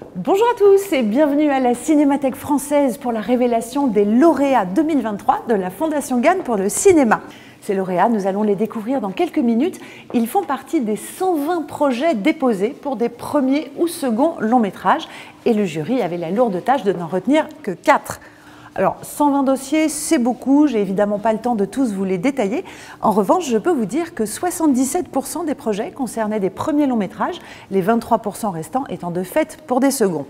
Bonjour à tous et bienvenue à la Cinémathèque française pour la révélation des lauréats 2023 de la Fondation Gane pour le cinéma. Ces lauréats, nous allons les découvrir dans quelques minutes. Ils font partie des 120 projets déposés pour des premiers ou seconds longs métrages et le jury avait la lourde tâche de n'en retenir que 4. Alors, 120 dossiers, c'est beaucoup, j'ai évidemment pas le temps de tous vous les détailler. En revanche, je peux vous dire que 77% des projets concernaient des premiers longs métrages, les 23% restants étant de fait pour des seconds.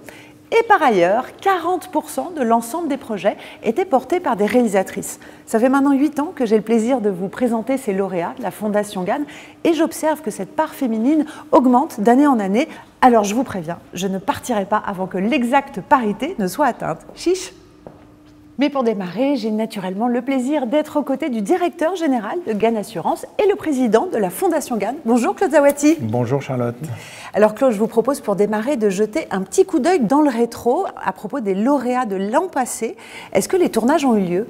Et par ailleurs, 40% de l'ensemble des projets étaient portés par des réalisatrices. Ça fait maintenant 8 ans que j'ai le plaisir de vous présenter ces lauréats de la Fondation Gane et j'observe que cette part féminine augmente d'année en année. Alors je vous préviens, je ne partirai pas avant que l'exacte parité ne soit atteinte. Chiche! Mais pour démarrer, j'ai naturellement le plaisir d'être aux côtés du directeur général de Gane Assurance et le président de la Fondation Gane. Bonjour Claude Zawati. Bonjour Charlotte. Alors Claude, je vous propose pour démarrer de jeter un petit coup d'œil dans le rétro à propos des lauréats de l'an passé. Est-ce que les tournages ont eu lieu ?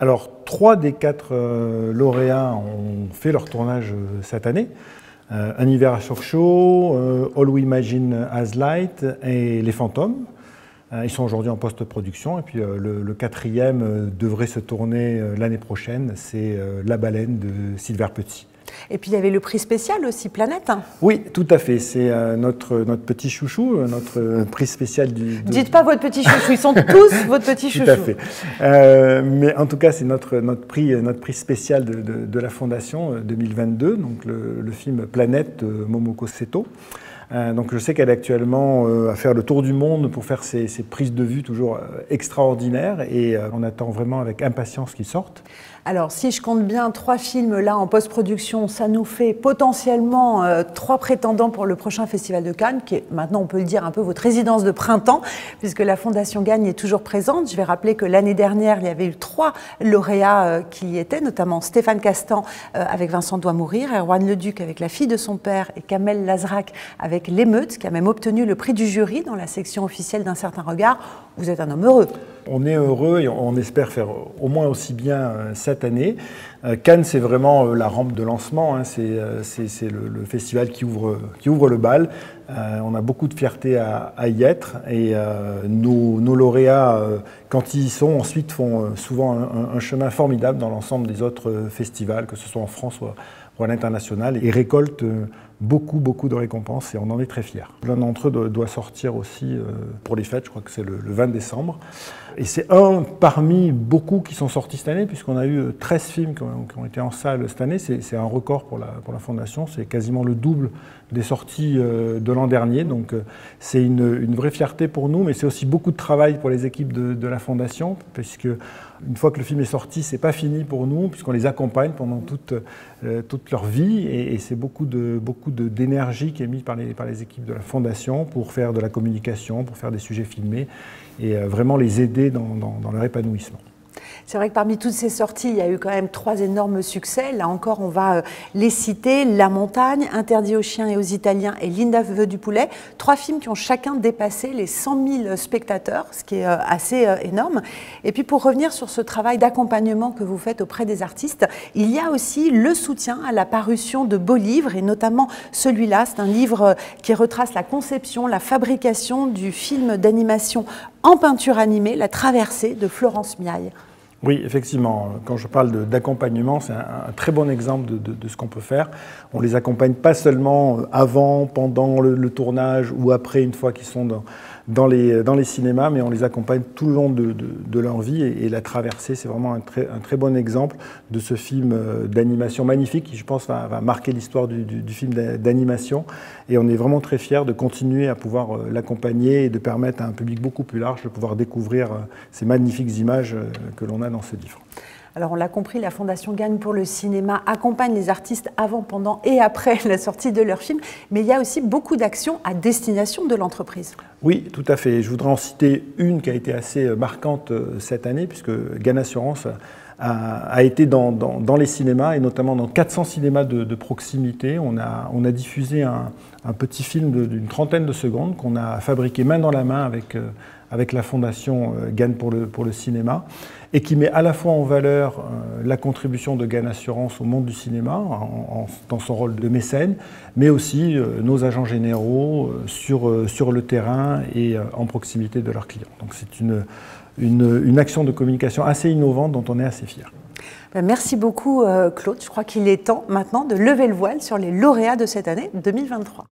Alors, 3 des 4 lauréats ont fait leur tournage cette année. Un hiver à Sochaux, All We Imagine As Light et Les Fantômes. Ils sont aujourd'hui en post-production et puis le 4e devrait se tourner l'année prochaine, c'est La Baleine de Sylvère Petit. Et puis il y avait le prix spécial aussi, Planète. Oui, tout à fait, c'est notre petit chouchou, notre prix spécial du... Dites pas votre petit chouchou, ils sont tous votre petit chouchou. Tout à fait. Mais en tout cas, c'est notre prix spécial de la Fondation 2022, donc le film Planète de Momoko Seto. Donc je sais qu'elle est actuellement à faire le tour du monde pour faire ses prises de vue toujours extraordinaires et on attend vraiment avec impatience qu'ils sortent. Alors si je compte bien 3 films là en post-production, ça nous fait potentiellement 3 prétendants pour le prochain Festival de Cannes, qui est maintenant on peut le dire un peu votre résidence de printemps, puisque la Fondation Gane est toujours présente. Je vais rappeler que l'année dernière, il y avait eu 3 lauréats qui y étaient, notamment Stéphane Castan avec Vincent doit mourir, Erwan Leduc avec La fille de son père et Kamel Lazrak avec L'émeute, qui a même obtenu le prix du jury dans la section officielle d'Un certain regard. Vous êtes un homme heureux. On est heureux et on espère faire au moins aussi bien cette année. Cannes, c'est vraiment la rampe de lancement, hein. C'est le festival qui ouvre le bal. On a beaucoup de fierté à y être et nos lauréats, quand ils y sont, ensuite font souvent un chemin formidable dans l'ensemble des autres festivals, que ce soit en France ou à l'international, et récoltent beaucoup de récompenses et on en est très fiers. L'un d'entre eux doit sortir aussi pour les fêtes, je crois que c'est le 20 décembre. Et c'est un parmi beaucoup qui sont sortis cette année, puisqu'on a eu 13 films qui ont été en salle cette année. C'est un record pour la Fondation, c'est quasiment le double des sorties de l'an dernier. Donc c'est une vraie fierté pour nous, mais c'est aussi beaucoup de travail pour les équipes de la Fondation, puisque une fois que le film est sorti, c'est pas fini pour nous, puisqu'on les accompagne pendant toute leur vie, et c'est beaucoup d'énergie qui est mise par les équipes de la Fondation pour faire de la communication, pour faire des sujets filmés, et vraiment les aider dans leur épanouissement. C'est vrai que parmi toutes ces sorties, il y a eu quand même 3 énormes succès. Là encore, on va les citer. La montagne, Interdit aux chiens et aux Italiens et Linda veut du poulet. 3 films qui ont chacun dépassé les 100 000 spectateurs, ce qui est assez énorme. Et puis pour revenir sur ce travail d'accompagnement que vous faites auprès des artistes, il y a aussi le soutien à la parution de beaux livres, et notamment celui-là. C'est un livre qui retrace la conception, la fabrication du film d'animation en peinture animée, La Traversée de Florence Miaille. Oui, effectivement, quand je parle d'accompagnement, c'est un très bon exemple de ce qu'on peut faire. On les accompagne pas seulement avant, pendant le tournage ou après, une fois qu'ils sont dans les cinémas, mais on les accompagne tout le long de leur vie. Et La Traversée, c'est vraiment un très bon exemple de ce film d'animation magnifique qui, je pense, va marquer l'histoire du film d'animation. Et on est vraiment très fiers de continuer à pouvoir l'accompagner et de permettre à un public beaucoup plus large de pouvoir découvrir ces magnifiques images que l'on a dans ce livre. Alors on l'a compris, la Fondation Gane pour le cinéma accompagne les artistes avant, pendant et après la sortie de leur film, mais il y a aussi beaucoup d'actions à destination de l'entreprise. Oui, tout à fait. Je voudrais en citer une qui a été assez marquante cette année, puisque Gane Assurance a été dans les cinémas, et notamment dans 400 cinémas de proximité. On a diffusé un petit film d'une trentaine de secondes qu'on a fabriqué main dans la main avec la Fondation GAN pour le cinéma, et qui met à la fois en valeur la contribution de GAN Assurance au monde du cinéma, dans son rôle de mécène, mais aussi nos agents généraux sur le terrain et en proximité de leurs clients. Donc c'est une action de communication assez innovante dont on est assez fiers. Merci beaucoup Claude. Je crois qu'il est temps maintenant de lever le voile sur les lauréats de cette année 2023.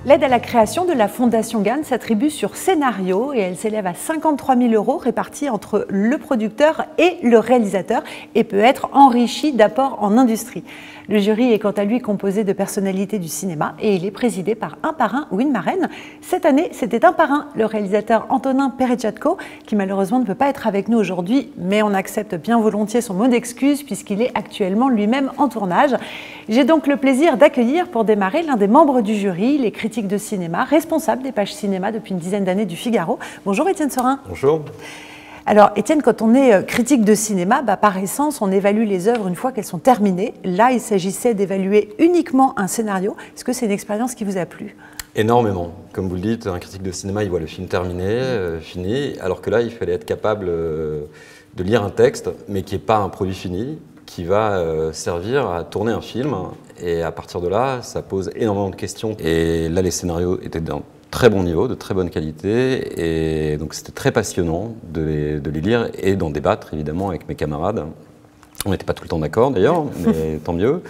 L'aide à la création de la Fondation GAN s'attribue sur scénario et elle s'élève à 53 000 € répartis entre le producteur et le réalisateur et peut être enrichie d'apports en industrie. Le jury est quant à lui composé de personnalités du cinéma et il est présidé par un parrain ou une marraine. Cette année, c'était un parrain, le réalisateur Antonin Peredjatko, qui malheureusement ne peut pas être avec nous aujourd'hui, mais on accepte bien volontiers son mot d'excuse puisqu'il est actuellement lui-même en tournage. J'ai donc le plaisir d'accueillir pour démarrer l'un des membres du jury, les critiques de cinéma, responsable des pages cinéma depuis une dizaine d'années du Figaro. Bonjour Étienne Serin. Bonjour. Alors Étienne, quand on est critique de cinéma, par essence, on évalue les œuvres une fois qu'elles sont terminées. Là, il s'agissait d'évaluer uniquement un scénario. Est-ce que c'est une expérience qui vous a plu ? Énormément. Comme vous le dites, un critique de cinéma, il voit le film terminé, fini, alors que là, il fallait être capable de lire un texte, mais qui n'est pas un produit fini, qui va servir à tourner un film. Et à partir de là, ça pose énormément de questions. Et là, les scénarios étaient d'un très bon niveau, de très bonne qualité. Et donc, c'était très passionnant de les lire et d'en débattre, évidemment, avec mes camarades. On n'était pas tout le temps d'accord, d'ailleurs, mais tant mieux.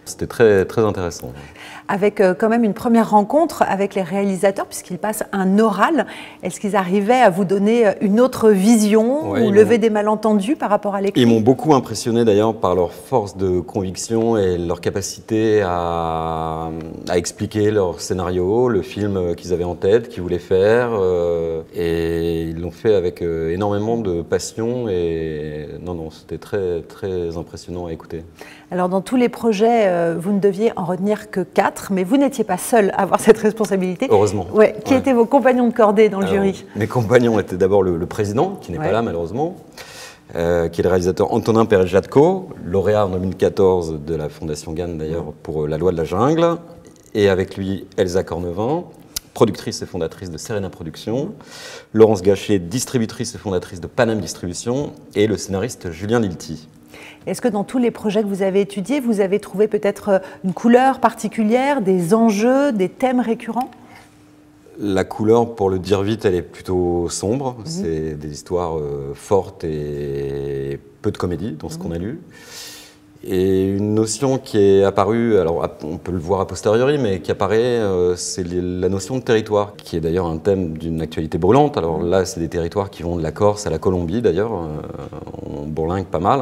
C'était très, très intéressant. Avec quand même une première rencontre avec les réalisateurs, puisqu'ils passent un oral. Est-ce qu'ils arrivaient à vous donner une autre vision ou lever des malentendus par rapport à l'écrit ? Ils m'ont beaucoup impressionné d'ailleurs par leur force de conviction et leur capacité à expliquer leur scénario, le film qu'ils avaient en tête, qu'ils voulaient faire. Et ils l'ont fait avec énormément de passion. Et non, c'était très, très impressionnant à écouter. Alors dans tous les projets, vous ne deviez en retenir que 4, mais vous n'étiez pas seul à avoir cette responsabilité. Heureusement. Ouais. Qui étaient vos compagnons de cordée dans le jury ? Mes compagnons étaient d'abord le président, qui n'est pas là malheureusement, qui est le réalisateur Antonin Peredjatko, lauréat en 2014 de la Fondation GAN d'ailleurs pour La Loi de la Jungle, et avec lui Elsa Cornevin, productrice et fondatrice de Serena Productions, Laurence Gachet, distributrice et fondatrice de Paname Distribution, et le scénariste Julien Lilti. Est-ce que dans tous les projets que vous avez étudiés, vous avez trouvé peut-être une couleur particulière, des enjeux, des thèmes récurrents ? La couleur, pour le dire vite, elle est plutôt sombre. C'est des histoires fortes et peu de comédie dans ce qu'on a lu. Et une notion qui est apparue, alors on peut le voir a posteriori, mais qui apparaît, c'est la notion de territoire, qui est d'ailleurs un thème d'une actualité brûlante. Alors là, c'est des territoires qui vont de la Corse à la Colombie, d'ailleurs, on bourlingue pas mal.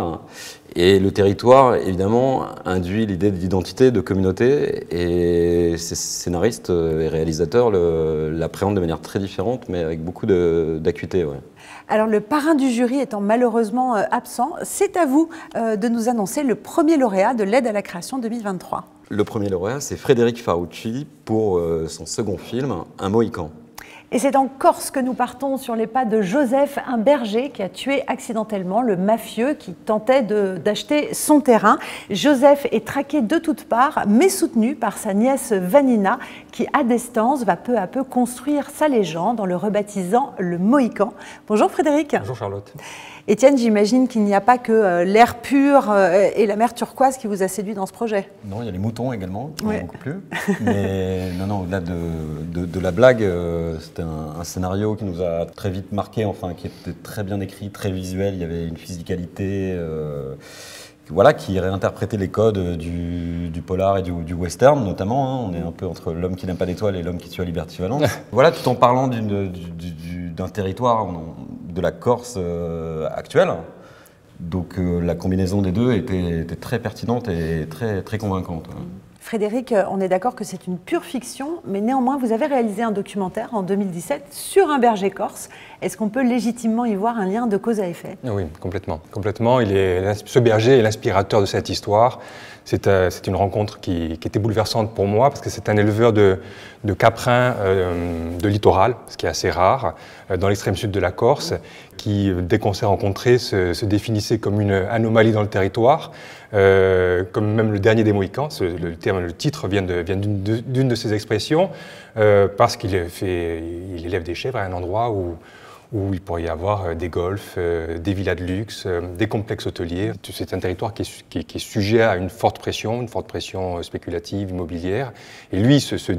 Et le territoire, évidemment, induit l'idée d'identité, de communauté, et ces scénaristes et réalisateurs l'appréhendent de manière très différente, mais avec beaucoup d'acuité. Ouais. Alors le parrain du jury étant malheureusement absent, c'est à vous de nous annoncer le premier lauréat de l'aide à la création 2023. Le premier lauréat, c'est Frédéric Farucci pour son second film, Un Mohican. Et c'est en Corse que nous partons sur les pas de Joseph, un berger qui a tué accidentellement le mafieux qui tentait d'acheter son terrain. Joseph est traqué de toutes parts, mais soutenu par sa nièce Vanina, qui à distance va peu à peu construire sa légende en le rebaptisant le Mohican. Bonjour Frédéric. Bonjour Charlotte. Étienne, j'imagine qu'il n'y a pas que l'air pur et la mer turquoise qui vous a séduit dans ce projet. Non, il y a les moutons également, qui m'ont beaucoup plu. Mais non, au-delà de la blague, c'était un scénario qui nous a très vite marqué, enfin, qui était très bien écrit, très visuel. Il y avait une physicalité qui réinterprétait les codes du polar et du western, notamment. On est un peu entre l'homme qui n'aime pas d'étoiles et l'homme qui tue à Liberty Valence. Tout en parlant d'un territoire de la Corse actuelle. Donc la combinaison des deux était très pertinente et très, très convaincante. Frédéric, on est d'accord que c'est une pure fiction, mais néanmoins, vous avez réalisé un documentaire en 2017 sur un berger corse. Est-ce qu'on peut légitimement y voir un lien de cause à effet? Oui, complètement. Complètement. Ce berger est l'inspirateur de cette histoire. C'est une rencontre qui était bouleversante pour moi parce que c'est un éleveur de caprins de littoral, ce qui est assez rare, dans l'extrême sud de la Corse, qui, dès qu'on s'est rencontrés, se définissait comme une anomalie dans le territoire, comme même le dernier des Mohicans. Le titre vient d'une de ses expressions, parce qu'il élève des chèvres à un endroit où il pourrait y avoir des golfs, des villas de luxe, des complexes hôteliers. C'est un territoire qui est sujet à une forte pression spéculative, immobilière. Et lui se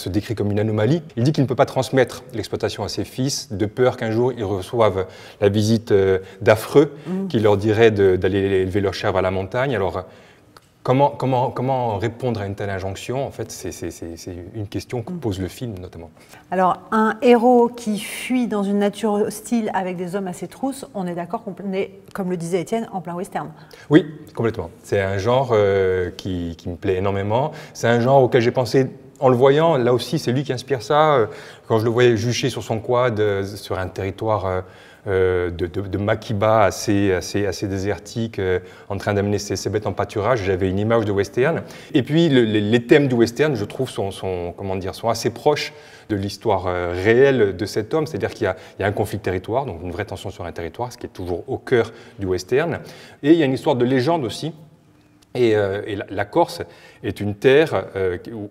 décrit comme une anomalie. Il dit qu'il ne peut pas transmettre l'exploitation à ses fils, de peur qu'un jour ils reçoivent la visite d'affreux qui leur dirait d'aller élever leurs chèvres à la montagne. Alors, Comment répondre à une telle injonction? En fait, c'est une question que pose le film, notamment. Alors, un héros qui fuit dans une nature hostile avec des hommes à ses trousses, on est d'accord qu'on est, comme le disait Étienne, en plein western. Oui, complètement. C'est un genre qui me plaît énormément. C'est un genre auquel j'ai pensé en le voyant. Là aussi, c'est lui qui inspire ça. Quand je le voyais jucher sur son quad, sur un territoire de Makiba assez désertique, en train d'amener ses bêtes en pâturage, j'avais une image de western. Et puis les thèmes du western, je trouve, sont assez proches de l'histoire réelle de cet homme, c'est-à-dire qu'il y a un conflit de territoire, donc une vraie tension sur un territoire, ce qui est toujours au cœur du western. Et il y a une histoire de légende aussi. Et la Corse est une terre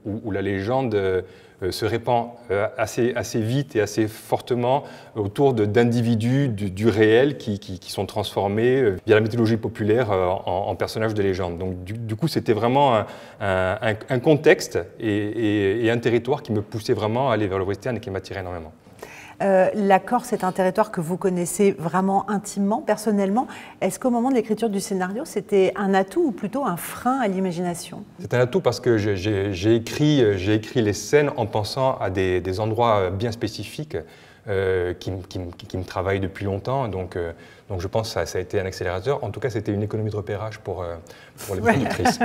où la légende se répand assez vite et assez fortement autour d'individus du réel qui sont transformés via la mythologie populaire en personnages de légende. Donc du coup, c'était vraiment un contexte et un territoire qui me poussait vraiment à aller vers le western et qui m'attirait énormément. La Corse est un territoire que vous connaissez vraiment intimement, personnellement. Est-ce qu'au moment de l'écriture du scénario, c'était un atout ou plutôt un frein à l'imagination? C'est un atout parce que j'ai écrit les scènes en pensant à des endroits bien spécifiques qui me travaillent depuis longtemps. Donc je pense que ça a été un accélérateur. En tout cas, c'était une économie de repérage pour les productrices.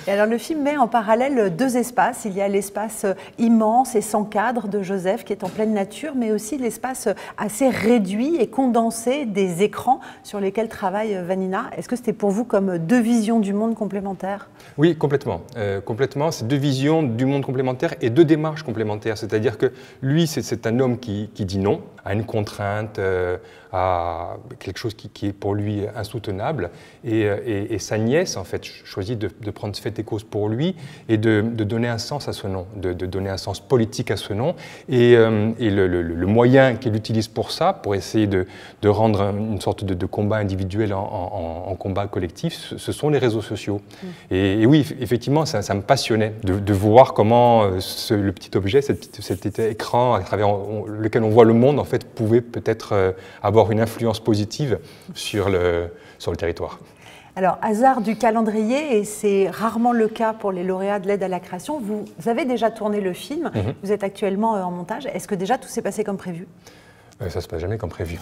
Et alors, le film met en parallèle deux espaces. Il y a l'espace immense et sans cadre de Joseph, qui est en pleine nature, mais aussi l'espace assez réduit et condensé des écrans sur lesquels travaille Vanina. Est-ce que c'était pour vous comme deux visions du monde complémentaires? Oui, complètement. Complètement. C'est deux visions du monde complémentaires et deux démarches complémentaires. C'est-à-dire que lui, c'est un homme qui dit non à une contrainte, à quelque chose qui est pour lui insoutenable. Et sa nièce, en fait, choisit de prendre fait et cause pour lui et de donner un sens à ce nom, de donner un sens politique à ce nom. Et le moyen qu'il utilise pour ça, pour essayer de rendre une sorte de combat individuel en combat collectif, ce sont les réseaux sociaux. Et oui, effectivement, ça me passionnait de voir comment le petit objet, cet écran à travers lequel on voit le monde, en fait, pouvait peut-être avoir une influence positive sur le territoire. Alors, hasard du calendrier, et c'est rarement le cas pour les lauréats de l'aide à la création, vous avez déjà tourné le film, vous êtes actuellement en montage. Est-ce que déjà tout s'est passé comme prévu? Ça ne se passe jamais comme prévu.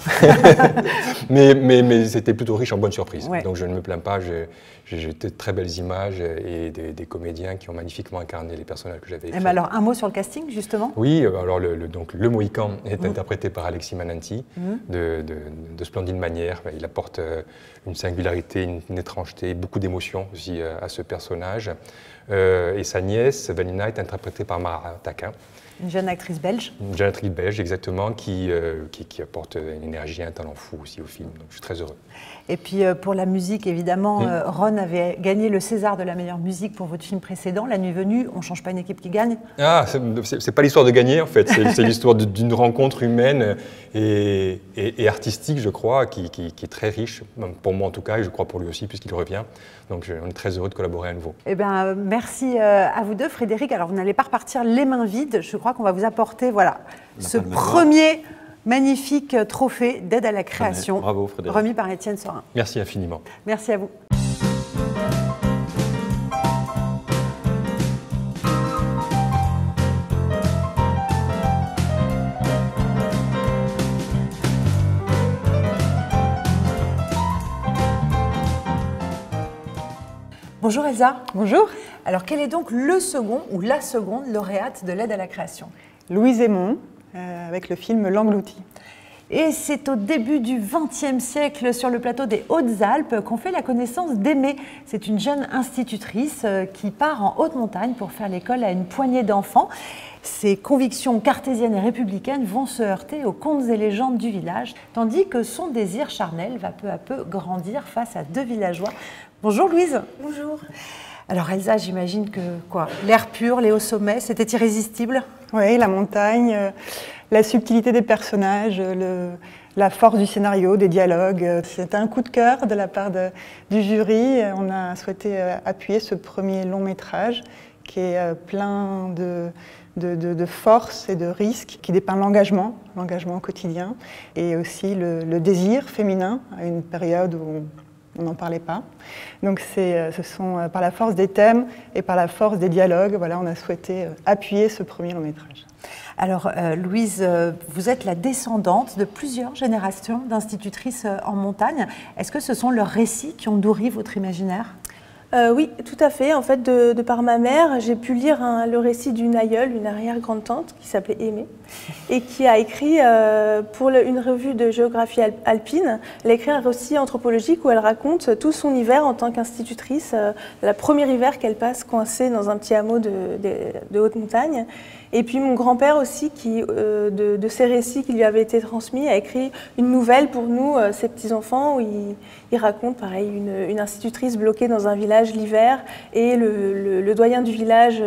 mais c'était plutôt riche en bonnes surprises. Ouais. Donc je ne me plains pas, j'ai de très belles images et des comédiens qui ont magnifiquement incarné les personnages que j'avais écrits. Alors un mot sur le casting, justement? Oui, alors le Mohican est interprété par Alexis Mananti de splendide manière. Il apporte une singularité, une étrangeté, beaucoup d'émotions aussi à ce personnage. Et sa nièce, Vanina, est interprétée par Mara Taquin. Une jeune actrice belge. Une jeune actrice belge, exactement, qui apporte une énergie, un talent fou aussi au film. Donc je suis très heureux. Et puis pour la musique, évidemment, Ron avait gagné le César de la meilleure musique pour votre film précédent, La Nuit Venue. On ne change pas une équipe qui gagne. Ah, c'est pas l'histoire de gagner, en fait. C'est l'histoire d'une rencontre humaine et artistique, je crois, qui est très riche, pour moi en tout cas, et je crois pour lui aussi, puisqu'il revient. Donc on est très heureux de collaborer à nouveau. Eh bien, merci à vous deux, Frédéric. Alors, vous n'allez pas repartir les mains vides. Je crois qu'on va vous apporter, voilà, ce premier magnifique trophée d'aide à la création. Bravo, Frédéric. Remis par Étienne Sorin. Merci infiniment. Merci à vous. Bonjour Elsa. Bonjour. Alors quel est donc le second ou la seconde lauréate de l'aide à la création? Louise Aymon, avec le film L'Englouti. Et c'est au début du XXe siècle, sur le plateau des Hautes-Alpes, qu'on fait la connaissance d'Aimée. C'est une jeune institutrice qui part en haute montagne pour faire l'école à une poignée d'enfants. Ses convictions cartésiennes et républicaines vont se heurter aux contes et légendes du village, tandis que son désir charnel va peu à peu grandir face à 2 villageois. Bonjour Louise. Bonjour. Alors Elsa, j'imagine que l'air pur, les hauts sommets, c'était irrésistible? Oui, la montagne, la subtilité des personnages, la force du scénario, des dialogues. C'était un coup de cœur de la part du jury. On a souhaité appuyer ce premier long métrage qui est plein de force et de risques, qui dépeint l'engagement au quotidien, et aussi le désir féminin à une période où on n'en parlait pas. Donc ce sont par la force des thèmes et par la force des dialogues, voilà, on a souhaité appuyer ce premier long métrage. Alors Louise, vous êtes la descendante de plusieurs générations d'institutrices en montagne. Est-ce que ce sont leurs récits qui ont nourri votre imaginaire? Oui, tout à fait. En fait, de par ma mère, j'ai pu lire le récit d'une aïeule, une arrière-grande-tante, qui s'appelait Aimée, et qui a écrit pour une revue de géographie alpine, elle a écrit un récit anthropologique où elle raconte tout son hiver en tant qu'institutrice, le premier hiver qu'elle passe coincée dans un petit hameau de haute montagne. Et puis mon grand-père aussi, qui, de ces récits qui lui avaient été transmis, a écrit une nouvelle pour nous, ses petits-enfants, où il raconte, pareil, une institutrice bloquée dans un village l'hiver, et le doyen du village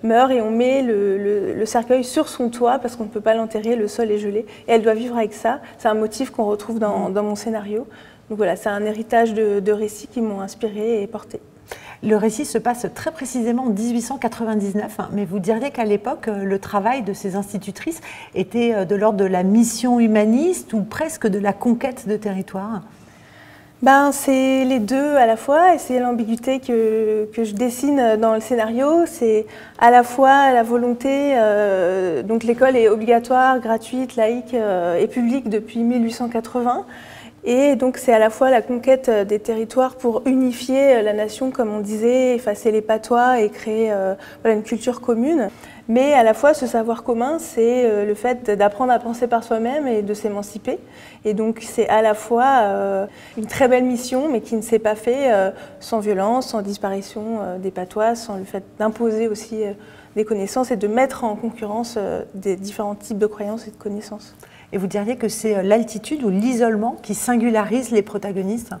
meurt, et on met le cercueil sur son toit, parce qu'on ne peut pas l'enterrer, le sol est gelé, et elle doit vivre avec ça. C'est un motif qu'on retrouve dans mon scénario. Donc voilà, c'est un héritage de récits qui m'ont inspirée et portée. Le récit se passe très précisément en 1899, mais vous diriez qu'à l'époque, le travail de ces institutrices était de l'ordre de la mission humaniste ou presque de la conquête de territoire? C'est les deux à la fois, et c'est l'ambiguïté que je dessine dans le scénario. C'est à la fois la volonté, donc l'école est obligatoire, gratuite, laïque et publique depuis 1880. Et donc c'est à la fois la conquête des territoires pour unifier la nation, comme on disait, effacer les patois et créer une culture commune. Mais à la fois ce savoir commun, c'est le fait d'apprendre à penser par soi-même et de s'émanciper. Et donc c'est à la fois une très belle mission, mais qui ne s'est pas fait sans violence, sans disparition des patois, sans le fait d'imposer aussi des connaissances et de mettre en concurrence des différents types de croyances et de connaissances. Et vous diriez que c'est l'altitude ou l'isolement qui singularise les protagonistes?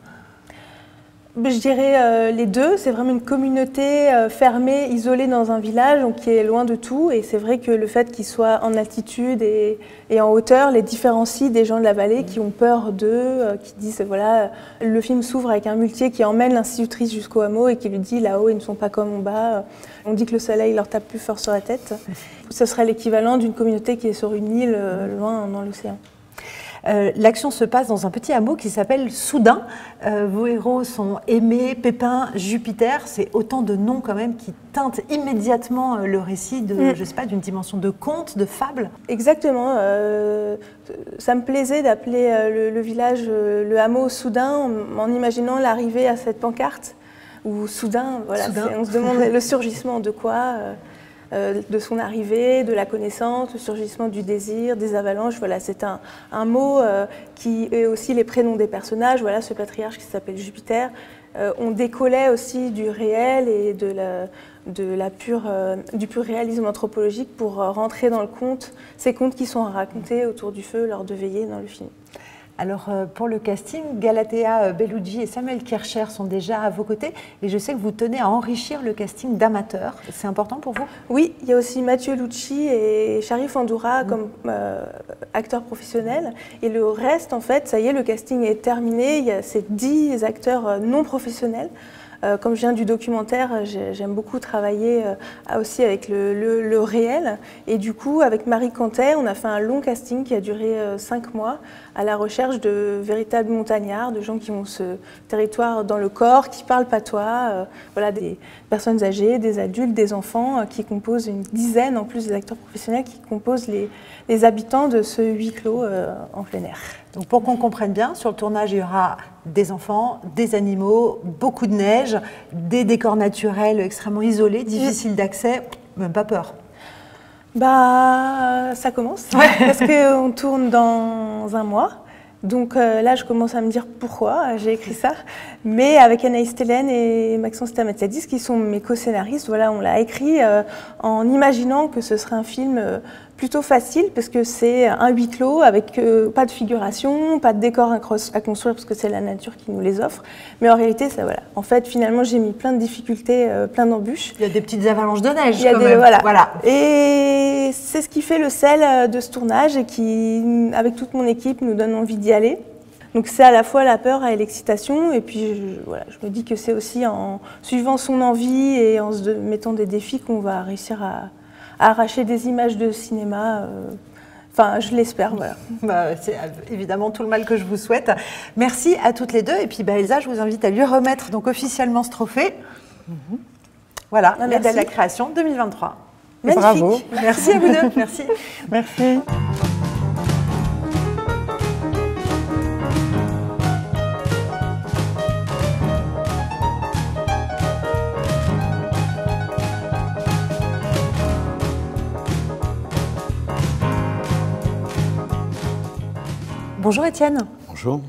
Je dirais les deux. C'est vraiment une communauté fermée, isolée dans un village, donc qui est loin de tout. Et c'est vrai que le fait qu'ils soient en altitude et en hauteur les différencie des gens de la vallée qui ont peur d'eux, qui disent, voilà, le film s'ouvre avec un muletier qui emmène l'institutrice jusqu'au hameau et qui lui dit, là-haut, ils ne sont pas comme en bas. On dit que le soleil leur tape plus fort sur la tête. Ce serait l'équivalent d'une communauté qui est sur une île loin dans l'océan. L'action se passe dans un petit hameau qui s'appelle Soudain. Vos héros sont Aimée, Pépin, Jupiter. C'est autant de noms quand même qui teintent immédiatement le récit de, je sais pas, d'une dimension de conte, de fable. Exactement. Ça me plaisait d'appeler le village, le hameau Soudain, en imaginant l'arrivée à cette pancarte où soudain, voilà, on se demande le surgissement de quoi de son arrivée, de la connaissance, le surgissement du désir, des avalanches. Voilà, c'est un mot qui est aussi les prénoms des personnages. Voilà, ce patriarche qui s'appelle Jupiter. On décollait aussi du réel et du pur réalisme anthropologique pour rentrer dans le conte, ces contes qui sont racontés autour du feu lors de veillées dans le film. Alors pour le casting, Galatea Bellucci et Samuel Kircher sont déjà à vos côtés et je sais que vous tenez à enrichir le casting d'amateurs. C'est important pour vous? Oui, il y a aussi Mathieu Lucci et Sharif Andoura comme acteurs professionnels. Et le reste, en fait, ça y est, le casting est terminé. Il y a ces 10 acteurs non professionnels. Comme je viens du documentaire, j'aime beaucoup travailler aussi avec le réel. Et du coup, avec Marie Cantet, on a fait un long casting qui a duré 5 mois à la recherche de véritables montagnards, de gens qui ont ce territoire dans le corps, qui parlent patois, voilà, des personnes âgées, des adultes, des enfants, qui composent une dizaine, en plus des acteurs professionnels, qui composent les habitants de ce huis clos en plein air. Donc pour qu'on comprenne bien, sur le tournage, il y aura des enfants, des animaux, beaucoup de neige, des décors naturels extrêmement isolés, difficiles d'accès, même pas peur. Ça commence, parce qu'on tourne dans un mois. Donc là, je commence à me dire pourquoi j'ai écrit ça. Mais avec Anaïs Tellen et Maxence Stamatiadis, qui sont mes co-scénaristes, voilà, on l'a écrit en imaginant que ce serait un film plutôt facile, parce que c'est un huis clos avec pas de figuration, pas de décor à construire, parce que c'est la nature qui nous les offre. Mais en réalité, ça, voilà. En fait, finalement, j'ai mis plein de difficultés, plein d'embûches. Il y a des petites avalanches de neige, Il y a quand même. Voilà. Et c'est ce qui fait le sel de ce tournage et qui, avec toute mon équipe, nous donne envie d'y aller. Donc c'est à la fois la peur et l'excitation, et puis je me dis que c'est aussi en suivant son envie et en se mettant des défis qu'on va réussir à arracher des images de cinéma. Enfin, je l'espère, voilà. C'est évidemment tout le mal que je vous souhaite. Merci à toutes les deux. Et puis Elsa, je vous invite à lui remettre donc officiellement ce trophée. Voilà, l'aide à la création 2023. Magnifique. Bravo. Merci à vous deux. Merci. Merci. Bonjour Étienne. Bonjour.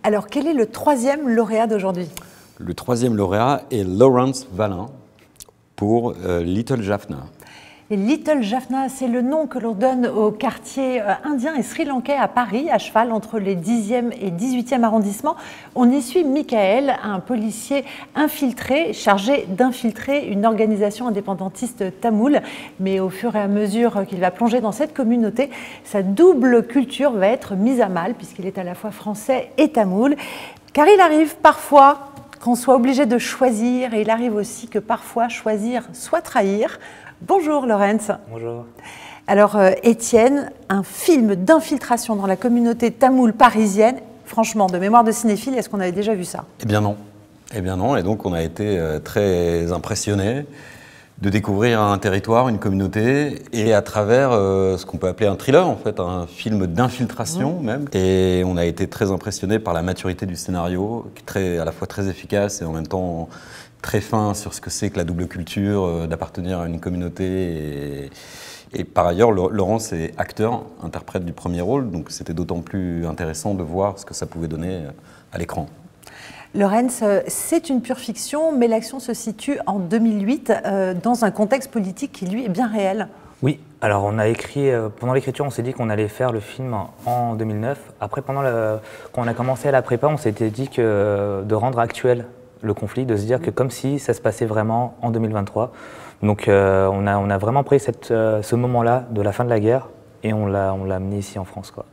Alors, quel est le troisième lauréat d'aujourd'hui? Le troisième lauréat est Lawrence Vallin pour Little Jaffna. Et Little Jaffna, c'est le nom que l'on donne au quartier indien et sri-lankais à Paris, à cheval entre les 10e et 18e arrondissements. On y suit Michael, un policier infiltré, chargé d'infiltrer une organisation indépendantiste tamoule. Mais au fur et à mesure qu'il va plonger dans cette communauté, sa double culture va être mise à mal, puisqu'il est à la fois français et tamoul. Car il arrive parfois qu'on soit obligé de choisir, et il arrive aussi que parfois choisir soit trahir. Bonjour Laurence. Bonjour. Alors Étienne, un film d'infiltration dans la communauté tamoule parisienne, franchement, de mémoire de cinéphile, est-ce qu'on avait déjà vu ça? Eh bien non. Eh bien non, et donc on a été très impressionnés de découvrir un territoire, une communauté, et à travers ce qu'on peut appeler un thriller, en fait, un film d'infiltration même. Et on a été très impressionnés par la maturité du scénario, qui est à la fois très efficace et en même temps très fin sur ce que c'est que la double culture, d'appartenir à une communauté. Et par ailleurs, Laurence est acteur, interprète du premier rôle, donc c'était d'autant plus intéressant de voir ce que ça pouvait donner à l'écran. Laurence, c'est une pure fiction, mais l'action se situe en 2008 dans un contexte politique qui, lui, est bien réel. Oui, alors on a écrit, pendant l'écriture, on s'est dit qu'on allait faire le film en 2009. Après, quand on a commencé à la prépa, on s'était dit que de rendre actuel le conflit, de se dire que comme si ça se passait vraiment en 2023. Donc on a vraiment pris ce moment-là de la fin de la guerre et on l'a amené ici en France, quoi.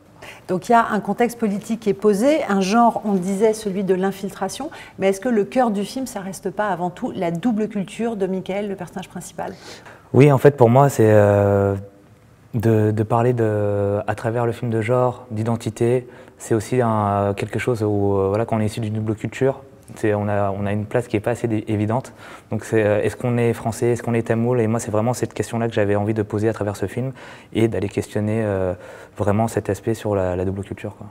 Donc il y a un contexte politique qui est posé, un genre, on le disait, celui de l'infiltration, mais est-ce que le cœur du film, ça reste pas avant tout la double culture de Michael, le personnage principal? Oui, en fait, pour moi, c'est de parler à travers le film de genre, d'identité. C'est aussi quelque chose où, voilà, quand on est issu d'une double culture, on a une place qui n'est pas assez évidente. Donc est-ce qu'on est français, est-ce qu'on est tamoul? Et moi, c'est vraiment cette question-là que j'avais envie de poser à travers ce film et d'aller questionner vraiment cet aspect sur la double culture, quoi.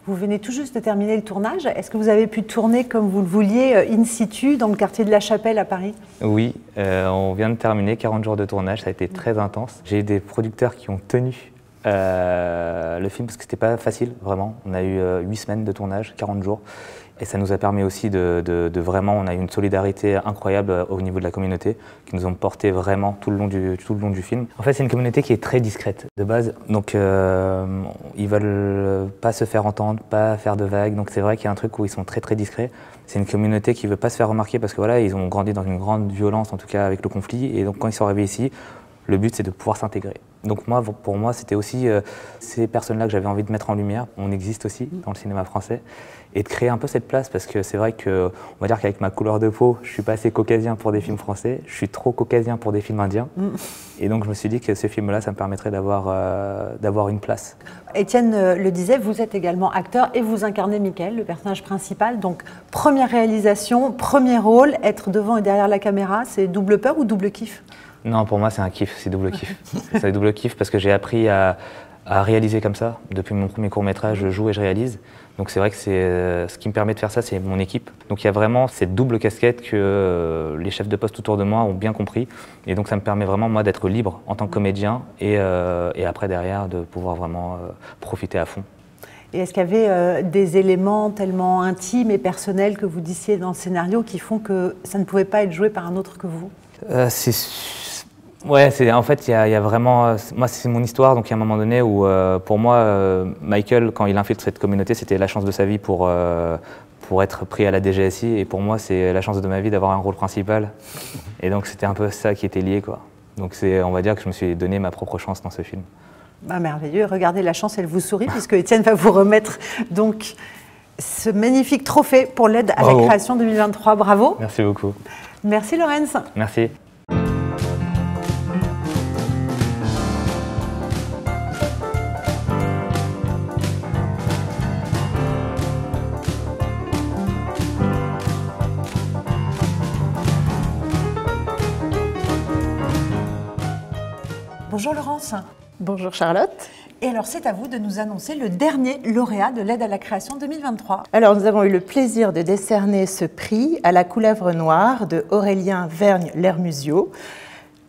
Vous venez tout juste de terminer le tournage. Est-ce que vous avez pu tourner comme vous le vouliez, in situ, dans le quartier de la Chapelle à Paris? Oui, on vient de terminer 40 jours de tournage, ça a été très intense. J'ai eu des producteurs qui ont tenu le film parce que c'était pas facile, vraiment. On a eu 8 semaines de tournage, 40 jours. Et ça nous a permis aussi de vraiment, on a eu une solidarité incroyable au niveau de la communauté, qui nous ont porté vraiment tout le long du film. En fait, c'est une communauté qui est très discrète de base, donc ils veulent pas se faire entendre, pas faire de vagues, donc c'est vrai qu'il y a un truc où ils sont très très discrets. C'est une communauté qui veut pas se faire remarquer parce que voilà, ils ont grandi dans une grande violence, en tout cas avec le conflit, et donc quand ils sont arrivés ici, le but c'est de pouvoir s'intégrer. Donc moi, pour moi, c'était aussi ces personnes-là que j'avais envie de mettre en lumière. On existe aussi dans le cinéma français. Et de créer un peu cette place, parce que c'est vrai que, on va dire qu'avec ma couleur de peau, je suis pas assez caucasien pour des films français, je suis trop caucasien pour des films indiens. Et donc je me suis dit que ce film-là, ça me permettrait d'avoir une place. Étienne le disait, vous êtes également acteur et vous incarnez Michael, le personnage principal. Donc première réalisation, premier rôle, être devant et derrière la caméra, c'est double peur ou double kiff? Non, pour moi, c'est un kiff, c'est double kiff. C'est double kiff parce que j'ai appris à à réaliser comme ça. Depuis mon premier court-métrage, je joue et je réalise. Donc c'est vrai que ce qui me permet de faire ça, c'est mon équipe. Donc il y a vraiment cette double casquette que les chefs de poste autour de moi ont bien compris. Et donc ça me permet vraiment, moi, d'être libre en tant que comédien et après, derrière, de pouvoir vraiment profiter à fond. Et est-ce qu'il y avait des éléments tellement intimes et personnels que vous disiez dans le scénario qui font que ça ne pouvait pas être joué par un autre que vous? Ouais, en fait, il y a vraiment... Moi, c'est mon histoire, donc il y a un moment donné où, pour moi, Michael, quand il infiltre cette communauté, c'était la chance de sa vie pour être pris à la DGSI, et pour moi, c'est la chance de ma vie d'avoir un rôle principal. Et donc, c'était un peu ça qui était lié, quoi. Donc, on va dire que je me suis donné ma propre chance dans ce film. Bah, merveilleux, regardez, la chance, elle vous sourit, puisque Étienne va vous remettre donc ce magnifique trophée pour l'aide à la création 2023. Bravo. Merci beaucoup. Merci Laurence. Merci. Bonjour Laurence. Bonjour Charlotte. Et alors c'est à vous de nous annoncer le dernier lauréat de l'aide à la création 2023. Alors nous avons eu le plaisir de décerner ce prix à La Couleuvre Noire de Aurélien Vergne-Lermusio.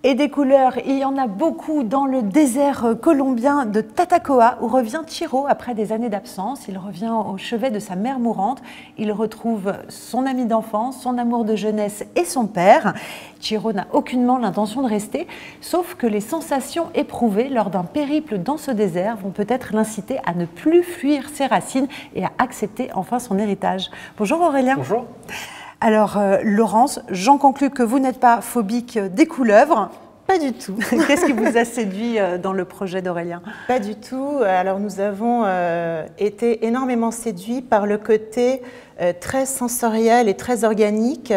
Et des couleurs, il y en a beaucoup dans le désert colombien de Tatacoa, où revient Chiro après des années d'absence. Il revient au chevet de sa mère mourante. Il retrouve son ami d'enfance, son amour de jeunesse et son père. Chiro n'a aucunement l'intention de rester, sauf que les sensations éprouvées lors d'un périple dans ce désert vont peut-être l'inciter à ne plus fuir ses racines et à accepter enfin son héritage. Bonjour Aurélien. Bonjour. Alors, Laurence, j'en conclus que vous n'êtes pas phobique des couleuvres. Pas du tout. Qu'est-ce qui vous a séduit dans le projet d'Aurélien? Pas du tout. Alors, nous avons été énormément séduits par le côté très sensoriel et très organique,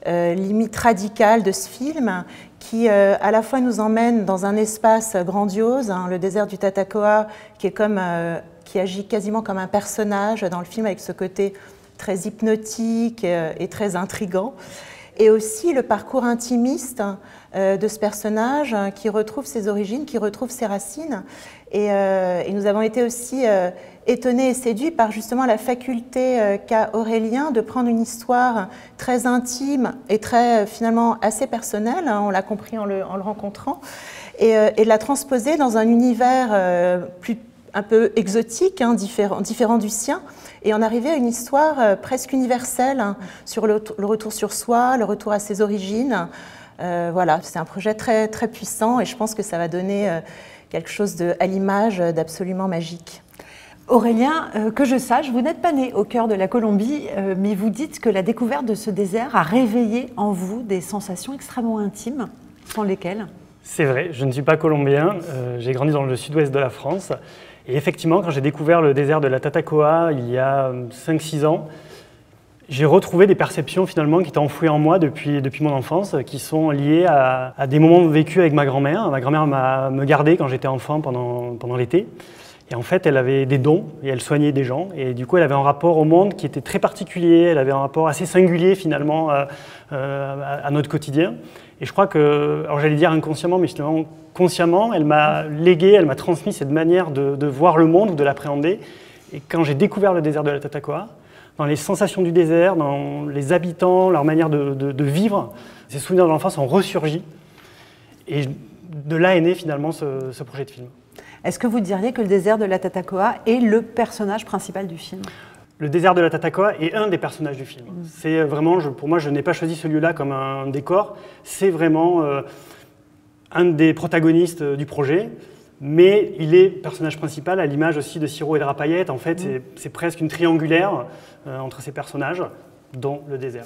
limite radical de ce film, qui à la fois nous emmène dans un espace grandiose, hein, le désert du Tatacoa, qui agit quasiment comme un personnage dans le film, avec ce côté très hypnotique et très intrigant, et aussi le parcours intimiste de ce personnage qui retrouve ses origines, qui retrouve ses racines. Et nous avons été aussi étonnés et séduits par justement la faculté qu'a Aurélien de prendre une histoire très intime et très finalement assez personnelle, hein, on l'a compris en le rencontrant, et de la transposer dans un univers un peu exotique, hein, différent du sien, et en arriver à une histoire presque universelle, hein, sur le retour sur soi, le retour à ses origines. Voilà, c'est un projet très, très puissant, et je pense que ça va donner quelque chose à l'image d'absolument magique. Aurélien, que je sache, vous n'êtes pas né au cœur de la Colombie, mais vous dites que la découverte de ce désert a réveillé en vous des sensations extrêmement intimes. Sont lesquelles? C'est vrai, je ne suis pas colombien, j'ai grandi dans le sud-ouest de la France. Et effectivement, quand j'ai découvert le désert de la Tatacoa il y a 5-6 ans, j'ai retrouvé des perceptions finalement qui étaient enfouies en moi depuis mon enfance, qui sont liées à des moments vécus avec ma grand-mère. Ma grand-mère me gardait quand j'étais enfant pendant l'été. Et en fait, elle avait des dons et elle soignait des gens. Et du coup, elle avait un rapport au monde qui était très particulier. Elle avait un rapport assez singulier finalement à notre quotidien. Et je crois que, alors j'allais dire inconsciemment, mais justement consciemment, elle m'a légué, elle m'a transmis cette manière de voir le monde ou de l'appréhender. Et quand j'ai découvert le désert de la Tatacoa, dans les sensations du désert, dans les habitants, leur manière de vivre, ces souvenirs de l'enfance ont ressurgi. Et de là est né finalement ce projet de film. Est-ce que vous diriez que le désert de la Tatacoa est le personnage principal du film? Le désert de la Tatacoa est un des personnages du film. C'est vraiment, pour moi, je n'ai pas choisi ce lieu-là comme un décor. C'est vraiment un des protagonistes du projet, mais il est personnage principal à l'image aussi de Ciro et de Rapayette. En fait, c'est presque une triangulaire entre ces personnages, dont le désert.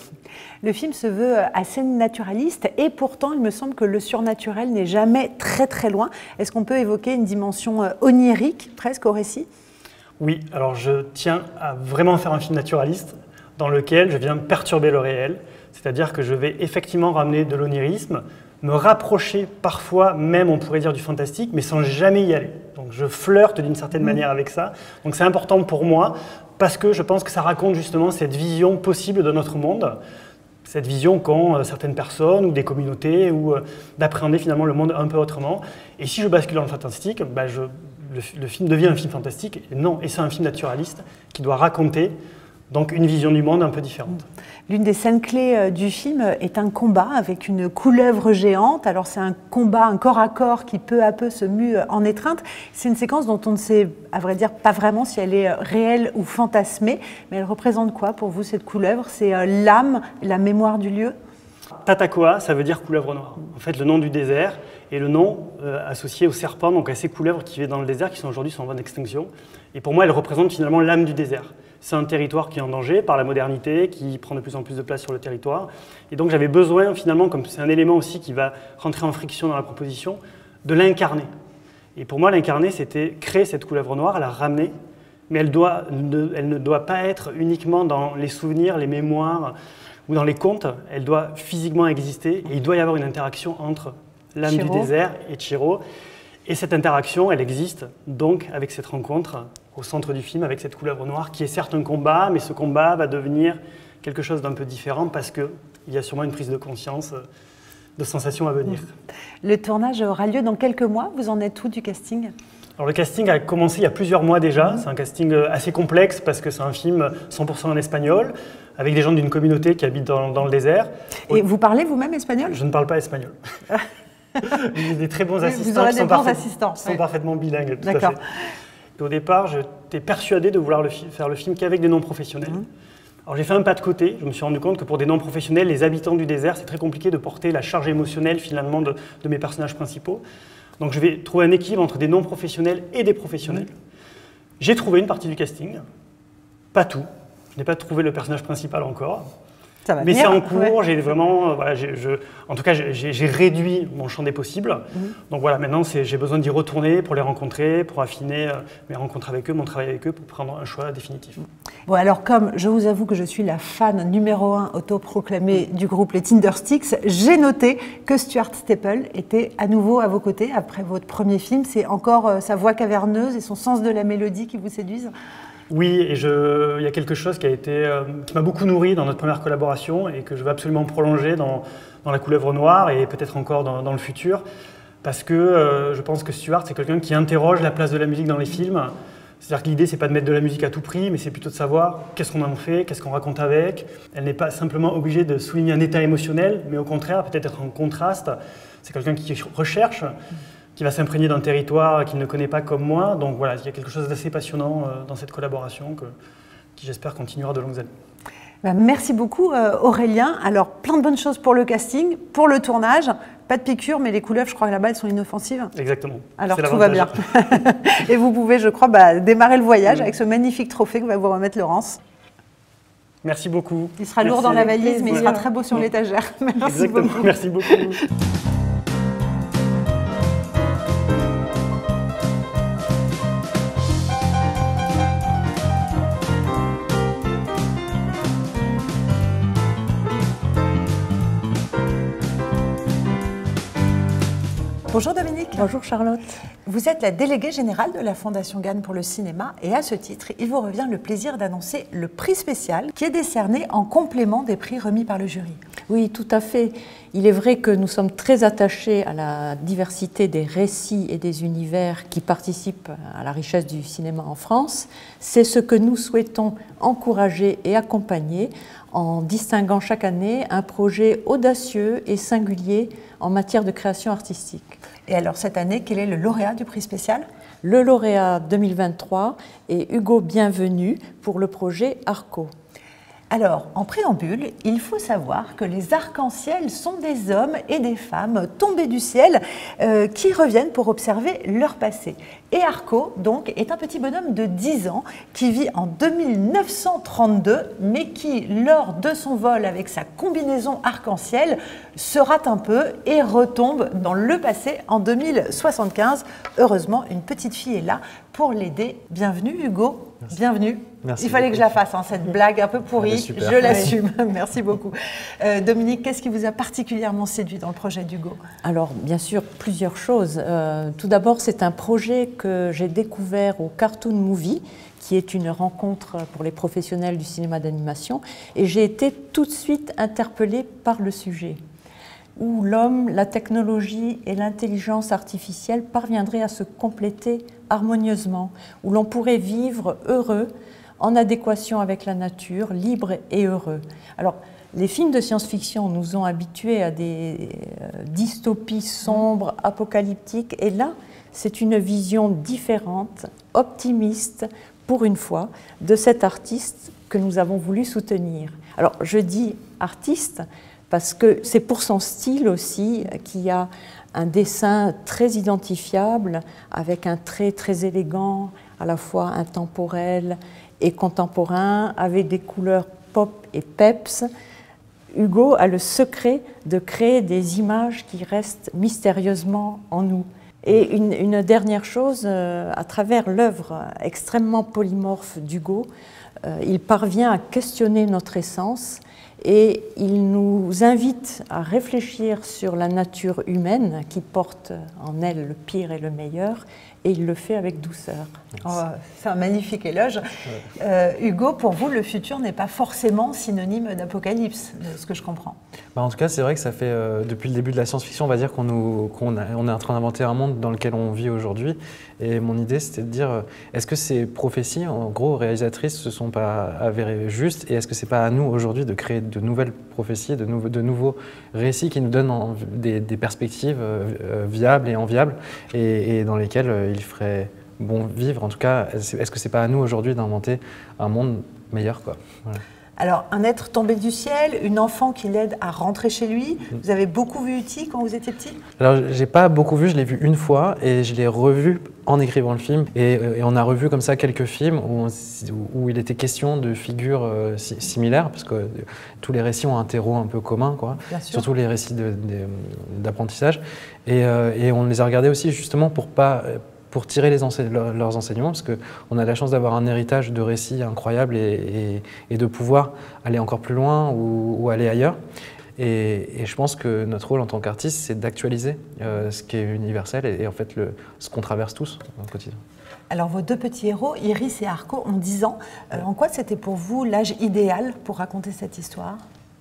Le film se veut assez naturaliste et pourtant il me semble que le surnaturel n'est jamais très très loin. Est-ce qu'on peut évoquer une dimension onirique presque au récit? Oui, alors je tiens à vraiment faire un film naturaliste dans lequel je viens perturber le réel, c'est-à-dire que je vais effectivement ramener de l'onirisme, me rapprocher parfois même, on pourrait dire, du fantastique, mais sans jamais y aller. Donc je flirte d'une certaine manière avec ça. Donc c'est important pour moi parce que je pense que ça raconte justement cette vision possible de notre monde, cette vision qu'ont certaines personnes ou des communautés, ou d'appréhender finalement le monde un peu autrement. Et si je bascule dans le fantastique, je le film devient un film fantastique. Et non, et c'est un film naturaliste qui doit raconter donc une vision du monde un peu différente. L'une des scènes clés du film est un combat avec une couleuvre géante. Alors c'est un combat, un corps à corps qui peu à peu se mue en étreinte. C'est une séquence dont on ne sait, à vrai dire, pas vraiment si elle est réelle ou fantasmée. Mais elle représente quoi pour vous, cette couleuvre? C'est l'âme, la mémoire du lieu? Tatacoa, ça veut dire couleuvre noire. En fait, le nom du désert est le nom associé au serpent, donc à ces couleuvres qui vivent dans le désert, qui sont aujourd'hui en voie d'extinction. Et pour moi, elle représente finalement l'âme du désert. C'est un territoire qui est en danger par la modernité, qui prend de plus en plus de place sur le territoire. Et donc j'avais besoin finalement, comme c'est un élément aussi qui va rentrer en friction dans la proposition, de l'incarner. Et pour moi, l'incarner, c'était créer cette couleuvre noire, la ramener, mais elle ne doit pas être uniquement dans les souvenirs, les mémoires ou dans les contes. Elle doit physiquement exister et il doit y avoir une interaction entre l'âme du désert et Chiro. Et cette interaction, elle existe donc avec cette rencontre au centre du film, avec cette couleuvre noire, qui est certes un combat, mais ce combat va devenir quelque chose d'un peu différent parce qu'il y a sûrement une prise de conscience, de sensations à venir. Le tournage aura lieu dans quelques mois. Vous en êtes où du casting? Alors le casting a commencé il y a plusieurs mois déjà. C'est un casting assez complexe parce que c'est un film 100% en espagnol, avec des gens d'une communauté qui habitent dans le désert. Et vous parlez vous-même espagnol? Je ne parle pas espagnol. Il y a des très bons assistants vous qui sont parfaitement bilingues. D'accord. Et au départ, j'étais persuadé de vouloir faire le film qu'avec des non-professionnels. Alors j'ai fait un pas de côté, je me suis rendu compte que pour des non-professionnels, les habitants du désert, c'est très compliqué de porter la charge émotionnelle finalement de mes personnages principaux. Donc je vais trouver un équilibre entre des non-professionnels et des professionnels. J'ai trouvé une partie du casting, pas tout. Je n'ai pas trouvé le personnage principal encore. Mais c'est en cours, j'ai vraiment, voilà, en tout cas, j'ai réduit mon champ des possibles. Donc voilà, maintenant, j'ai besoin d'y retourner pour les rencontrer, pour affiner mes rencontres avec eux, mon travail avec eux, pour prendre un choix définitif. Bon, alors comme je vous avoue que je suis la fan numéro 1 autoproclamée du groupe Les Tindersticks, j'ai noté que Stuart Staple était à nouveau à vos côtés après votre premier film. C'est encore sa voix caverneuse et son sens de la mélodie qui vous séduisent? Oui, et il y a quelque chose qui m'a beaucoup nourri dans notre première collaboration et que je veux absolument prolonger dans La couleuvre noire et peut-être encore dans le futur, parce que je pense que Stuart, c'est quelqu'un qui interroge la place de la musique dans les films. C'est-à-dire que l'idée, c'est pas de mettre de la musique à tout prix, mais c'est plutôt de savoir qu'est-ce qu'on en fait, qu'est-ce qu'on raconte avec. Elle n'est pas simplement obligée de souligner un état émotionnel, mais au contraire, peut-être être en contraste. C'est quelqu'un qui recherche, qui va s'imprégner d'un territoire qu'il ne connaît pas comme moi. Donc voilà, il y a quelque chose d'assez passionnant dans cette collaboration qui j'espère continuera de longues années. Merci beaucoup Aurélien. Alors plein de bonnes choses pour le casting, pour le tournage. Pas de piqûres, mais les couleuvres, je crois que là-bas, elles sont inoffensives. Exactement. Alors tout va bien. Et vous pouvez, je crois, démarrer le voyage avec ce magnifique trophée que va vous remettre Laurence. Merci beaucoup. Il sera lourd dans la valise, mais il sera très beau sur l'étagère. Merci beaucoup. Merci beaucoup. Bonjour Dominique. Bonjour Charlotte. Vous êtes la déléguée générale de la Fondation Gane pour le cinéma et à ce titre, il vous revient le plaisir d'annoncer le prix spécial qui est décerné en complément des prix remis par le jury. Oui, tout à fait. Il est vrai que nous sommes très attachés à la diversité des récits et des univers qui participent à la richesse du cinéma en France. C'est ce que nous souhaitons encourager et accompagner en distinguant chaque année un projet audacieux et singulier en matière de création artistique. Et alors cette année, quel est le lauréat du prix spécial? Le lauréat 2023 est Hugo Bienvenu pour le projet Arco. Alors, en préambule, il faut savoir que les arcs-en-ciel sont des hommes et des femmes tombés du ciel qui reviennent pour observer leur passé. Et Arco, donc, est un petit bonhomme de 10 ans qui vit en 2932, mais qui, lors de son vol avec sa combinaison arc-en-ciel, se rate un peu et retombe dans le passé en 2075. Heureusement, une petite fille est là pour l'aider. Bienvenue Hugo. Merci. Bienvenue. Merci. Il fallait que je la fasse, cette blague un peu pourrie, je l'assume. Merci beaucoup. Dominique, qu'est-ce qui vous a particulièrement séduit dans le projet d'Hugo? Alors, bien sûr, plusieurs choses. Tout d'abord, c'est un projet que j'ai découvert au Cartoon Movie, qui est une rencontre pour les professionnels du cinéma d'animation, et j'ai été tout de suite interpellée par le sujet. où l'homme, la technologie et l'intelligence artificielle parviendraient à se compléter harmonieusement, où l'on pourrait vivre heureux, en adéquation avec la nature, libre et heureux. Alors, les films de science-fiction nous ont habitués à des dystopies sombres, apocalyptiques, et là, c'est une vision différente, optimiste, pour une fois, de cet artiste que nous avons voulu soutenir. Alors, je dis artiste parce que c'est pour son style aussi qu'il y a un dessin très identifiable, avec un trait très élégant, à la fois intemporel et contemporain, avec des couleurs pop et peps. Hugo a le secret de créer des images qui restent mystérieusement en nous. Et une dernière chose, à travers l'œuvre extrêmement polymorphe d'Hugo, il parvient à questionner notre essence et il nous invite à réfléchir sur la nature humaine qui porte en elle le pire et le meilleur, et il le fait avec douceur. Oh, c'est un magnifique éloge. Hugo, pour vous, le futur n'est pas forcément synonyme d'apocalypse, de ce que je comprends. En tout cas, c'est vrai que ça fait, depuis le début de la science-fiction, on va dire qu'on est en train d'inventer un monde dans lequel on vit aujourd'hui. Et mon idée, c'était de dire, est-ce que ces prophéties, en gros, réalisatrices, se sont pas avérées justes? Et est-ce que c'est pas à nous, aujourd'hui, de créer de nouvelles prophéties, de nouveaux récits qui nous donnent des perspectives viables et enviables, et dans lesquelles il ferait bon vivre? En tout cas, est-ce que c'est pas à nous, aujourd'hui, d'inventer un monde meilleur, quoi? Voilà. Alors, un être tombé du ciel, une enfant qui l'aide à rentrer chez lui. Vous avez beaucoup vu E.T. quand vous étiez petit? Alors, j'ai pas beaucoup vu, je l'ai vu une fois et je l'ai revu en écrivant le film. Et on a revu comme ça quelques films où il était question de figures similaires, parce que tous les récits ont un terreau un peu commun, quoi. Surtout les récits d'apprentissage. Et on les a regardés aussi justement pour tirer leurs enseignements, parce qu'on a la chance d'avoir un héritage de récits incroyables et de pouvoir aller encore plus loin ou aller ailleurs. Et je pense que notre rôle en tant qu'artiste, c'est d'actualiser ce qui est universel et en fait ce qu'on traverse tous au quotidien. Alors vos deux petits héros, Iris et Arco, ont 10 ans. En quoi c'était pour vous l'âge idéal pour raconter cette histoire ?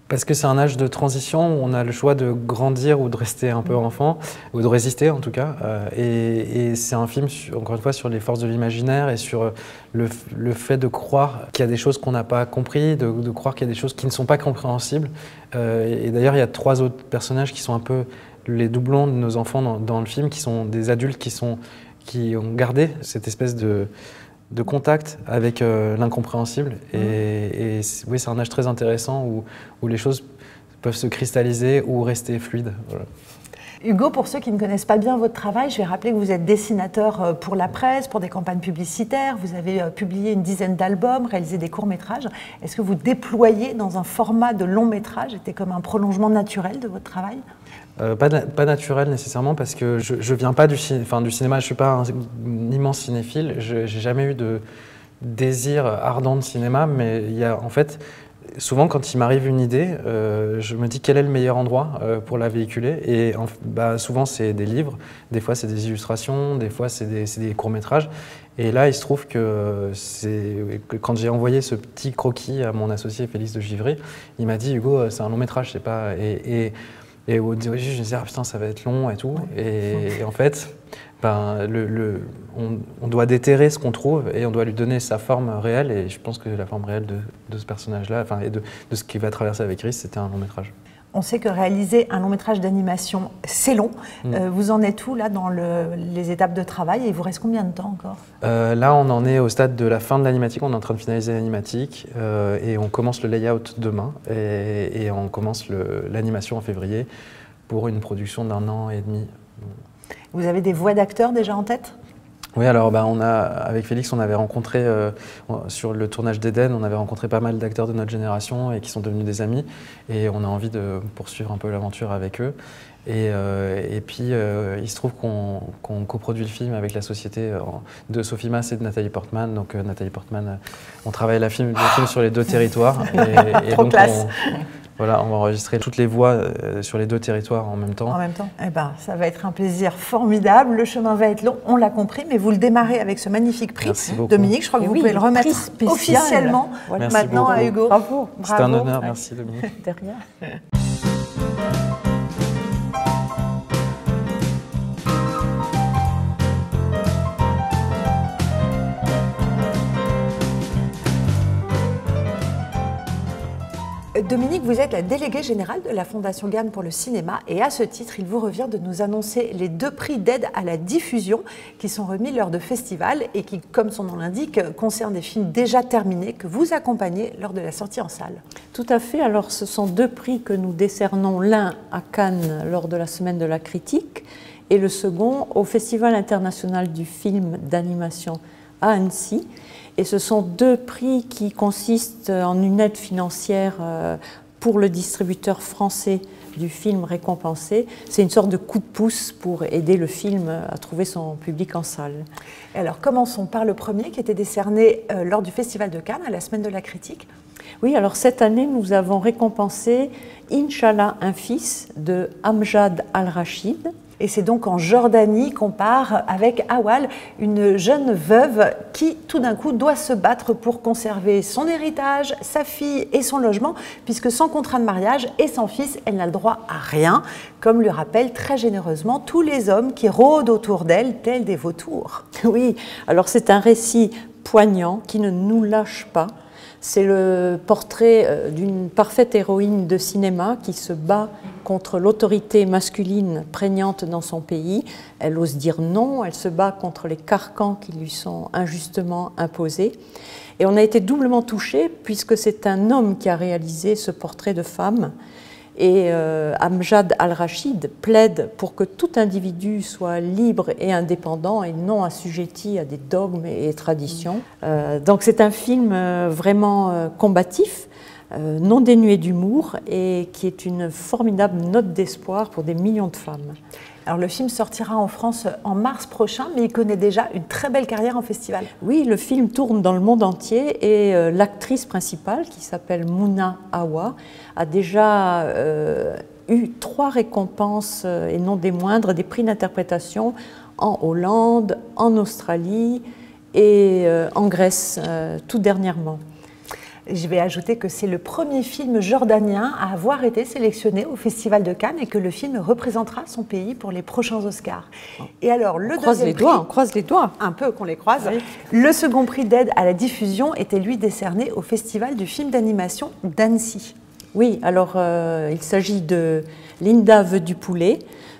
Parce que c'est un âge de transition où on a le choix de grandir ou de rester un peu enfant, ou de résister en tout cas. Et c'est un film, encore une fois, sur les forces de l'imaginaire et sur le fait de croire qu'il y a des choses qu'on n'a pas compris, de croire qu'il y a des choses qui ne sont pas compréhensibles. Et d'ailleurs, il y a 3 autres personnages qui sont un peu les doublons de nos enfants dans le film, qui sont des adultes qui ont gardé cette espèce de contact avec l'incompréhensible. Et oui, c'est un âge très intéressant où les choses peuvent se cristalliser ou rester fluides. Voilà. Hugo, pour ceux qui ne connaissent pas bien votre travail, je vais rappeler que vous êtes dessinateur pour la presse, pour des campagnes publicitaires. Vous avez publié une dizaine d'albums, réalisé des courts-métrages. Est-ce que vous déployez dans un format de long-métrage? C'était comme un prolongement naturel de votre travail? Pas naturel nécessairement, parce que je viens pas du cinéma, je ne suis pas un immense cinéphile, je n'ai jamais eu de désir ardent de cinéma, mais il y a en fait, souvent quand il m'arrive une idée, je me dis quel est le meilleur endroit pour la véhiculer, et souvent c'est des livres, des fois c'est des illustrations, des fois c'est des courts-métrages, et là il se trouve que quand j'ai envoyé ce petit croquis à mon associé Félix de Givry, il m'a dit Hugo, c'est un long-métrage, c'est pas... Et au début, je me disais, ah putain, ça va être long et tout. Et en fait, on doit déterrer ce qu'on trouve et on doit lui donner sa forme réelle. Et je pense que la forme réelle de ce personnage-là, et de ce qu'il va traverser avec Iris, c'était un long métrage. On sait que réaliser un long métrage d'animation, c'est long. Vous en êtes où là dans les étapes de travail et il vous reste combien de temps encore? Là, on en est au stade de la fin de l'animatique. On est en train de finaliser l'animatique et on commence le layout demain et on commence l'animation en février pour une production d'1 an et demi. Vous avez des voix d'acteurs déjà en tête? Oui, alors avec Félix, on avait rencontré, sur le tournage d'Éden, on avait rencontré pas mal d'acteurs de notre génération et qui sont devenus des amis. Et on a envie de poursuivre un peu l'aventure avec eux. Et puis, il se trouve qu'on coproduit le film avec la société de Sophie Masse et de Nathalie Portman. Donc, Nathalie Portman, on travaille le film sur les 2 territoires. Et Trop donc classe. Voilà, on va enregistrer toutes les voix sur les 2 territoires en même temps. En même temps, ça va être un plaisir formidable. Le chemin va être long, on l'a compris, mais vous le démarrez avec ce magnifique prix. Dominique, je crois que vous pouvez le remettre officiellement maintenant à Hugo. Bravo. C'était un honneur, merci Dominique. De rien. Dominique, vous êtes la déléguée générale de la Fondation Ghan pour le cinéma et à ce titre, il vous revient de nous annoncer les 2 prix d'aide à la diffusion qui sont remis lors de festivals et qui, comme son nom l'indique, concernent des films déjà terminés que vous accompagnez lors de la sortie en salle. Tout à fait. Alors, ce sont 2 prix que nous décernons, l'un à Cannes lors de la Semaine de la Critique et le second au Festival international du film d'animation à Annecy. Et ce sont 2 prix qui consistent en une aide financière pour le distributeur français du film récompensé. C'est une sorte de coup de pouce pour aider le film à trouver son public en salle. Alors commençons par le premier qui était décerné lors du Festival de Cannes à la Semaine de la Critique. Oui, alors cette année, nous avons récompensé Inch'Allah, un fils de Amjad Al-Rachid. Et c'est donc en Jordanie qu'on part avec Awal, une jeune veuve qui tout d'un coup doit se battre pour conserver son héritage, sa fille et son logement, puisque sans contrat de mariage et sans fils, elle n'a le droit à rien, comme lui rappellent très généreusement tous les hommes qui rôdent autour d'elle, tels des vautours. Oui, alors c'est un récit poignant qui ne nous lâche pas. C'est le portrait d'une parfaite héroïne de cinéma qui se bat contre l'autorité masculine prégnante dans son pays. Elle ose dire non, elle se bat contre les carcans qui lui sont injustement imposés. Et on a été doublement touchés puisque c'est un homme qui a réalisé ce portrait de femme. Et Amjad Al-Rachid plaide pour que tout individu soit libre et indépendant et non assujetti à des dogmes et traditions. Donc c'est un film vraiment combatif, non dénué d'humour et qui est une formidable note d'espoir pour des millions de femmes. Alors le film sortira en France en mars prochain, mais il connaît déjà une très belle carrière en festival. Oui, le film tourne dans le monde entier et l'actrice principale, qui s'appelle Mouna Awa, a déjà eu 3 récompenses, et non des moindres, des prix d'interprétation en Hollande, en Australie et en Grèce, tout dernièrement. Je vais ajouter que c'est le premier film jordanien à avoir été sélectionné au Festival de Cannes et que le film représentera son pays pour les prochains Oscars. Et alors, le deuxième prix, on croise les doigts. Un peu qu'on les croise. Oui. Le second prix d'aide à la diffusion était lui décerné au Festival du film d'animation d'Annecy. Oui, alors il s'agit de Linda veut du poulet,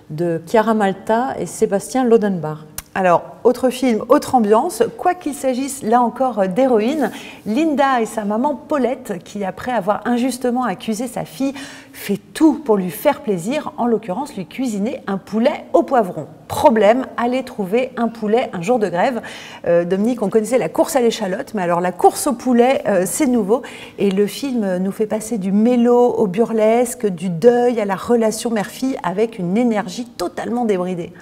de Chiara Malta et Sébastien Lodenbach. Alors, autre film, autre ambiance, quoi qu'il s'agisse là encore d'héroïne, Linda et sa maman Paulette, qui après avoir injustement accusé sa fille, fait tout pour lui faire plaisir, en l'occurrence lui cuisiner un poulet au poivron. Problème, aller trouver un poulet un jour de grève. Dominique, on connaissait la course à l'échalote, mais alors la course au poulet, c'est nouveau. Et le film nous fait passer du mélo au burlesque, du deuil à la relation mère-fille avec une énergie totalement débridée.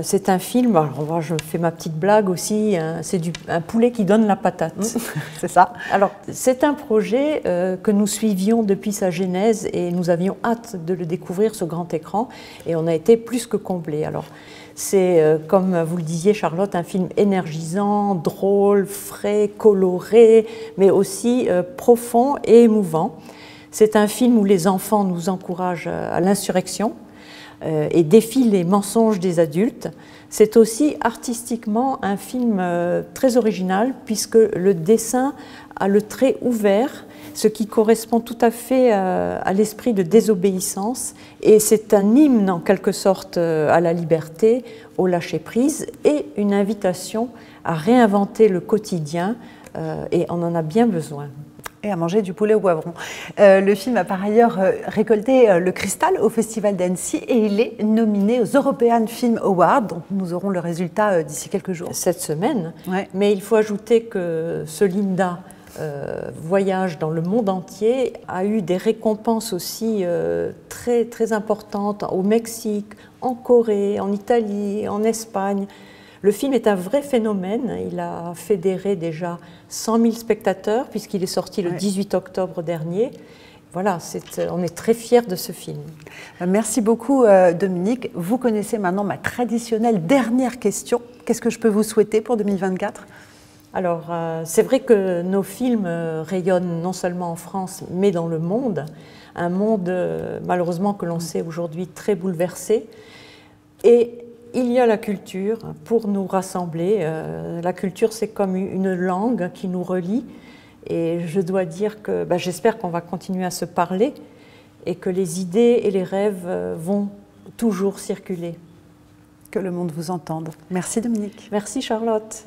C'est un film, alors je fais ma petite blague aussi, c'est un poulet qui donne la patate. C'est ça. Alors, c'est un projet que nous suivions depuis sa genèse et nous avions hâte de le découvrir sur grand écran et on a été plus que comblés. Alors, c'est, comme vous le disiez Charlotte, un film énergisant, drôle, frais, coloré, mais aussi profond et émouvant. C'est un film où les enfants nous encouragent à l'insurrection et défient les mensonges des adultes. C'est aussi artistiquement un film très original puisque le dessin a le trait ouvert, ce qui correspond tout à fait à l'esprit de désobéissance. Et c'est un hymne en quelque sorte à la liberté, au lâcher-prise et une invitation à réinventer le quotidien et on en a bien besoin. Et à manger du poulet au poivron. Le film a par ailleurs récolté le Cristal au Festival d'Annecy et il est nominé aux European Film Awards, dont nous aurons le résultat d'ici quelques jours. Cette semaine, ouais. Mais il faut ajouter que ce Linda voyage dans le monde entier, a eu des récompenses aussi très, très importantes au Mexique, en Corée, en Italie, en Espagne. Le film est un vrai phénomène, il a fédéré déjà 100 000 spectateurs puisqu'il est sorti le 18 octobre dernier. Voilà, on est très fiers de ce film. Merci beaucoup Dominique. Vous connaissez maintenant ma traditionnelle dernière question. Qu'est-ce que je peux vous souhaiter pour 2024 ? Alors, c'est vrai que nos films rayonnent non seulement en France, mais dans le monde. Un monde, malheureusement, que l'on sait aujourd'hui très bouleversé. Et il y a la culture pour nous rassembler. La culture, c'est comme une langue qui nous relie. Et je dois dire que j'espère qu'on va continuer à se parler et que les idées et les rêves vont toujours circuler. Que le monde vous entende. Merci Dominique. Merci Charlotte.